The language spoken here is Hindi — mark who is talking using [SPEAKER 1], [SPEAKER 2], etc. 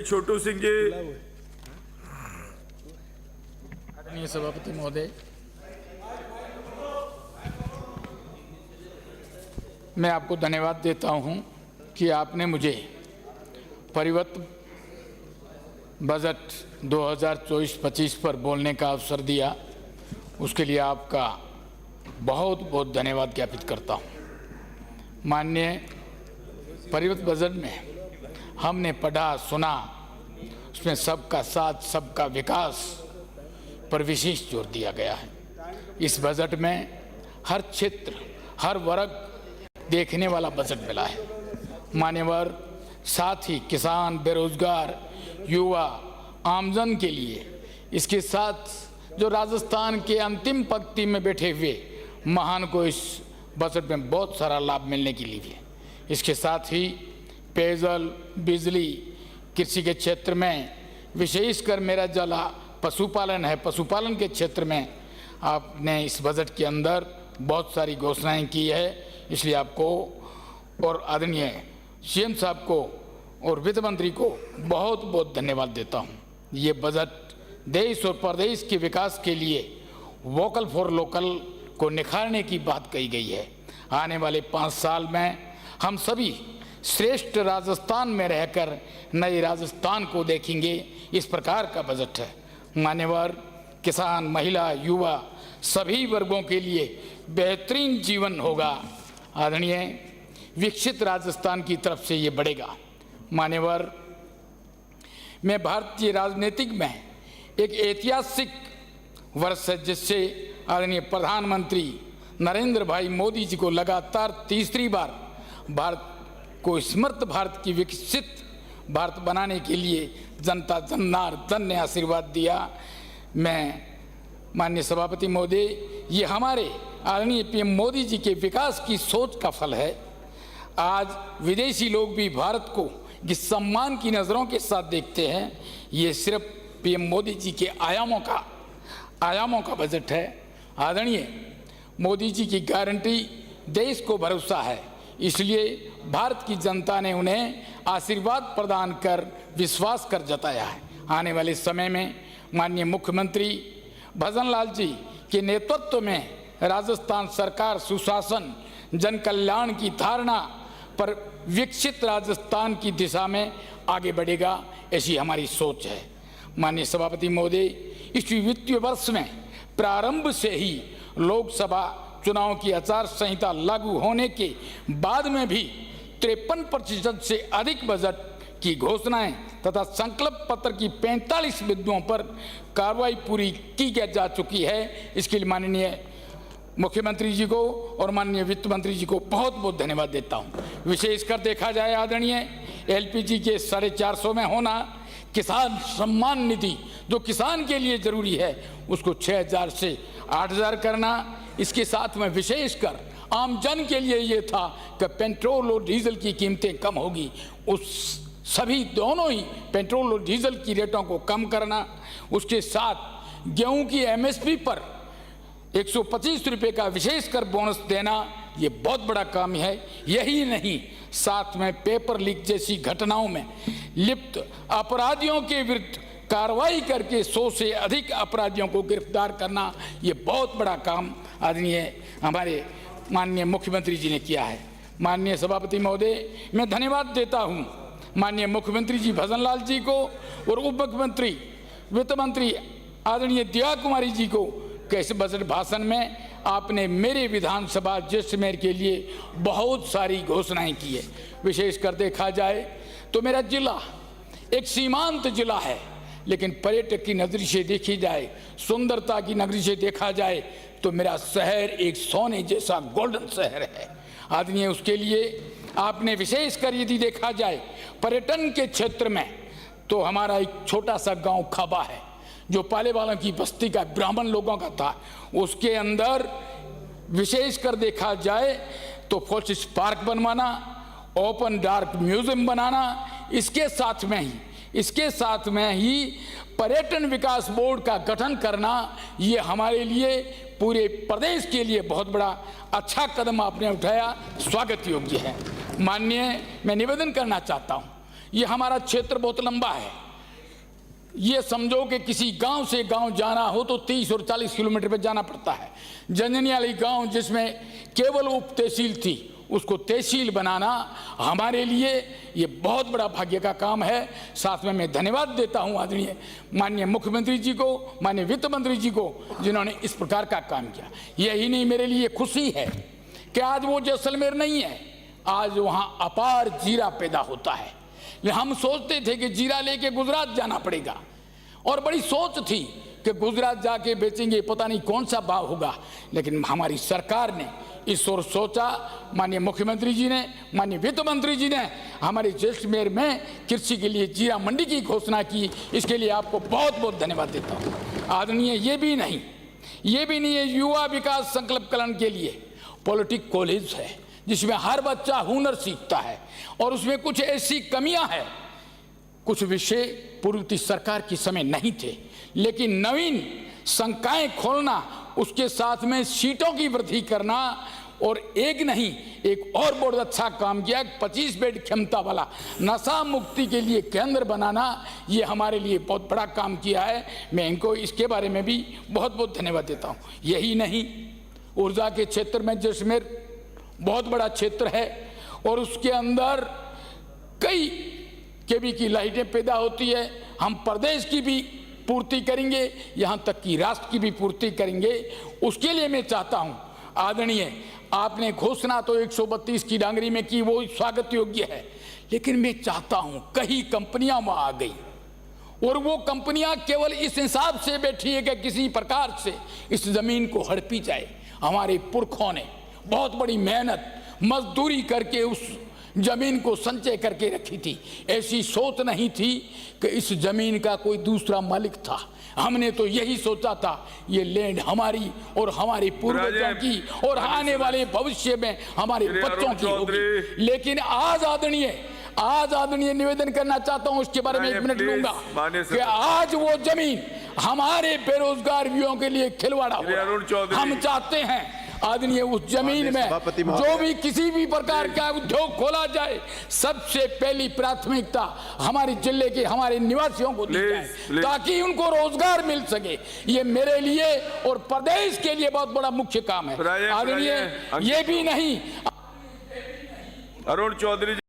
[SPEAKER 1] छोटू सिंह जी।
[SPEAKER 2] आदरणीय सभापति महोदय, मैं आपको धन्यवाद देता हूं कि आपने मुझे परिवर्तन बजट 2024-25 पर बोलने का अवसर दिया। उसके लिए आपका बहुत बहुत धन्यवाद ज्ञापित करता हूं। माननीय परिवर्तन बजट में हमने पढ़ा सुना, उसमें सबका साथ सबका विकास पर विशेष जोर दिया गया है। इस बजट में हर क्षेत्र हर वर्ग देखने वाला बजट मिला है। मान्यवर, साथ ही किसान, बेरोजगार, युवा, आमजन के लिए, इसके साथ जो राजस्थान के अंतिम पंक्ति में बैठे हुए महान को इस बजट में बहुत सारा लाभ मिलने के लिए है। इसके साथ ही पेयजल, बिजली, कृषि के क्षेत्र में विशेषकर मेरा जिला पशुपालन है। पशुपालन के क्षेत्र में आपने इस बजट के अंदर बहुत सारी घोषणाएं की है, इसलिए आपको और आदरणीय सीएम साहब को और वित्त मंत्री को बहुत बहुत धन्यवाद देता हूं। ये बजट देश और प्रदेश के विकास के लिए वोकल फॉर लोकल को निखारने की बात कही गई है। आने वाले 5 साल में हम सभी श्रेष्ठ राजस्थान में रहकर नए राजस्थान को देखेंगे, इस प्रकार का बजट है। मान्यवर, किसान, महिला, युवा सभी वर्गों के लिए बेहतरीन जीवन होगा। आदरणीय विकसित राजस्थान की तरफ से ये बढ़ेगा। मान्यवर, मैं भारतीय राजनीतिक में एक ऐतिहासिक वर्ष है, जिससे आदरणीय प्रधानमंत्री नरेंद्र भाई मोदी जी को लगातार तीसरी बार भारत को समर्थ भारत की विकसित भारत बनाने के लिए जनता जनार्दन ने आशीर्वाद दिया। मैं माननीय सभापति महोदय, ये हमारे आदरणीय पीएम मोदी जी के विकास की सोच का फल है। आज विदेशी लोग भी भारत को जिस सम्मान की नज़रों के साथ देखते हैं, ये सिर्फ पीएम मोदी जी के आयामों का बजट है। आदरणीय मोदी जी की गारंटी देश को भरोसा है, इसलिए भारत की जनता ने उन्हें आशीर्वाद प्रदान कर विश्वास कर जताया है। आने वाले समय में माननीय मुख्यमंत्री भजनलाल जी के नेतृत्व में राजस्थान सरकार सुशासन, जन कल्याण की धारणा पर विकसित राजस्थान की दिशा में आगे बढ़ेगा, ऐसी हमारी सोच है। माननीय सभापति महोदय, इस वित्तीय वर्ष में प्रारंभ से ही लोकसभा चुनाव की आचार संहिता लागू होने के बाद में भी 53% से अधिक बजट की घोषणाएं तथा संकल्प पत्र की 45 बिंदुओं पर कार्रवाई पूरी की जा चुकी है। इसके लिए माननीय मुख्यमंत्री जी को और माननीय वित्त मंत्री जी को बहुत बहुत धन्यवाद देता हूं। विशेषकर देखा जाए आदरणीय एलपीजी के 450 में होना, किसान सम्मान निधि जो किसान के लिए जरूरी है उसको 6000 से 8000 करना, इसके साथ में विशेषकर आम जन के लिए ये था कि पेट्रोल और डीजल की कीमतें कम होगी, उस सभी दोनों ही पेट्रोल और डीजल की रेटों को कम करना। उसके साथ गेहूं की एमएसपी पर 125 रुपये का विशेषकर बोनस देना, ये बहुत बड़ा काम है। यही नहीं, साथ में पेपर लीक जैसी घटनाओं में लिप्त अपराधियों के विरुद्ध कार्रवाई करके 100 से अधिक अपराधियों को गिरफ्तार करना, ये बहुत बड़ा काम आदरणीय हमारे माननीय मुख्यमंत्री जी ने किया है। माननीय सभापति महोदय, मैं धन्यवाद देता हूं माननीय मुख्यमंत्री जी भजनलाल जी को और उप मुख्यमंत्री वित्त मंत्री आदरणीय दिया कुमारी जी को, कैसे बजट भाषण में आपने मेरे विधानसभा जैसलमेर के लिए बहुत सारी घोषणाएं की है। विशेषकर देखा जाए तो मेरा जिला एक सीमांत जिला है, लेकिन पर्यटक की नजर से देखी जाए, सुंदरता की नगरी से देखा जाए तो मेरा शहर एक सोने जैसा गोल्डन शहर है। आदरणीय, उसके लिए आपने विशेषकर यदि देखा जाए पर्यटन के क्षेत्र में, तो हमारा एक छोटा सा गांव खाबा है जो पाले वालों की बस्ती का ब्राह्मण लोगों का था, उसके अंदर विशेषकर देखा जाए तो फोर्सिस पार्क बनवाना, ओपन डार्क म्यूजियम बनाना, इसके साथ में ही पर्यटन विकास बोर्ड का गठन करना, ये हमारे लिए पूरे प्रदेश के लिए बहुत बड़ा अच्छा कदम आपने उठाया, स्वागत योग्य है। माननीय, मैं निवेदन करना चाहता हूँ ये हमारा क्षेत्र बहुत लंबा है। ये समझो कि किसी गांव से गांव जाना हो तो 30 और 40 किलोमीटर पे जाना पड़ता है। जंजनियाली गांव जिसमें केवल उप तहसील थी, उसको तहसील बनाना हमारे लिए ये बहुत बड़ा भाग्य का काम है। साथ में मैं धन्यवाद देता हूं आदरणीय माननीय मुख्यमंत्री जी को, माननीय वित्त मंत्री जी को, जिन्होंने इस प्रकार का काम किया। यही नहीं, मेरे लिए खुशी है कि आज वो जैसलमेर नहीं है, आज वहां अपार जीरा पैदा होता है। हम सोचते थे कि जीरा लेके गुजरात जाना पड़ेगा और बड़ी सोच थी कि गुजरात जाके बेचेंगे, पता नहीं कौन सा भाव होगा, लेकिन हमारी सरकार ने इस ओर सोचा। माननीय मुख्यमंत्री जी ने, माननीय वित्त मंत्री जी ने हमारे जैसलमेर में कृषि के लिए जीरा मंडी की घोषणा की। इसके लिए आपको बहुत बहुत धन्यवाद देता हूँ आदरणीय। ये भी नहीं है, युवा विकास संकल्प कल्याण के लिए पॉलिटिक कॉलेज है जिसमें हर बच्चा हुनर सीखता है और उसमें कुछ ऐसी कमियां हैं, कुछ विषय पूर्व सरकार के समय नहीं थे, लेकिन नवीन संकाय खोलना, उसके साथ में सीटों की वृद्धि करना और एक और बहुत अच्छा काम किया, 25 बेड क्षमता वाला नशा मुक्ति के लिए केंद्र बनाना, ये हमारे लिए बहुत बड़ा काम किया है। मैं इनको इसके बारे में भी बहुत बहुत धन्यवाद देता हूँ। यही नहीं, ऊर्जा के क्षेत्र में जैसलमेर बहुत बड़ा क्षेत्र है और उसके अंदर कई केवी की लाइटें पैदा होती है। हम प्रदेश की भी पूर्ति करेंगे, यहाँ तक कि राष्ट्र की भी पूर्ति करेंगे। उसके लिए मैं चाहता हूँ आदरणीय, आपने घोषणा तो 132 की डांगरी में की, वो स्वागत योग्य है, लेकिन मैं चाहता हूँ कई कंपनियां वहाँ आ गई और वो कंपनियां केवल इस हिसाब से बैठी है कि किसी प्रकार से इस जमीन को हड़पी जाए। हमारे पुरखों ने बहुत बड़ी मेहनत मजदूरी करके उस जमीन को संचय करके रखी थी। ऐसी सोच नहीं थी कि इस जमीन का कोई दूसरा मालिक था। हमने तो यही सोचा था ये लैंड हमारी और हमारे पूर्वजों की और आने वाले भविष्य में हमारे बच्चों की होगी। लेकिन आज आदरणीय निवेदन करना चाहता हूं, उसके बारे में 1 मिनट लूंगा कि आज वो जमीन हमारे बेरोजगार युवाओं के लिए खिलवाड़ा हो रहा है। हम चाहते हैं आदरणीय उस जमीन में जो भी किसी भी प्रकार का उद्योग खोला जाए, सबसे पहली प्राथमिकता हमारे जिले के हमारे निवासियों को दी जाए ताकि उनको रोजगार मिल सके। ये मेरे लिए और प्रदेश के लिए बहुत बड़ा मुख्य काम है आदरणीय। ये भी नहीं,
[SPEAKER 1] अरुण चौधरी।